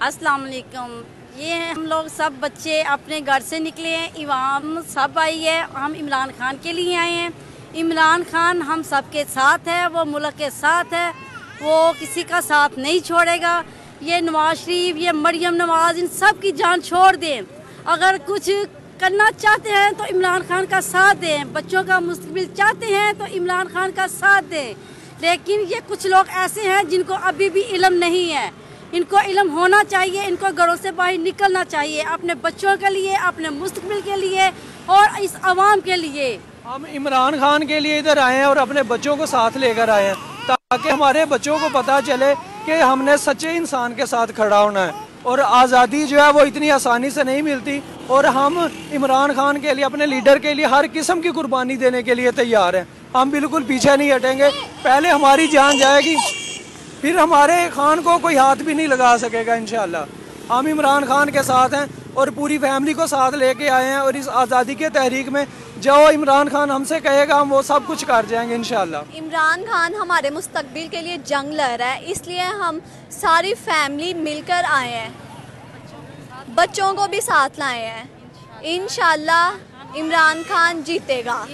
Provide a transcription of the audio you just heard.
अस्सलाम वालेकुम। ये हम लोग सब बच्चे अपने घर से निकले हैं, इमाम सब आई है, हम इमरान खान के लिए आए हैं। इमरान खान हम सब के साथ है, वो मुल्क के साथ है, वो किसी का साथ नहीं छोड़ेगा। ये नवाज शरीफ, ये मरियम नवाज, इन सब की जान छोड़ दें। अगर कुछ करना चाहते हैं तो इमरान खान का साथ दें, बच्चों का मुस्तकबिल चाहते हैं तो इमरान खान का साथ दें। लेकिन ये कुछ लोग ऐसे हैं जिनको अभी भी इल्म नहीं है, इनको इल्म होना चाहिए, इनको घरों से बाहर निकलना चाहिए अपने बच्चों के लिए, अपने मुस्तकबिल के लिए और इस अवाम के लिए। हम इमरान खान के लिए इधर आए हैं और अपने बच्चों को साथ लेकर आए हैं ताकि हमारे बच्चों को पता चले कि हमने सच्चे इंसान के साथ खड़ा होना है और आज़ादी जो है वो इतनी आसानी से नहीं मिलती। और हम इमरान खान के लिए, अपने लीडर के लिए हर किस्म की कुर्बानी देने के लिए तैयार हैं। हम बिल्कुल पीछे नहीं हटेंगे। पहले हमारी जान जाएगी, फिर हमारे खान को कोई हाथ भी नहीं लगा सकेगा इंशाल्लाह। हम इमरान खान के साथ हैं और पूरी फैमिली को साथ लेके आए हैं और इस आज़ादी के तहरीक में जो इमरान खान हमसे कहेगा हम वो सब कुछ कर जाएंगे इंशाल्लाह। इमरान खान हमारे मुस्तकबिल के लिए जंग लड़ रहा है, इसलिए हम सारी फैमिली मिलकर आए हैं, बच्चों को भी साथ लाए हैं। इंशाल्लाह इमरान खान जीतेगा।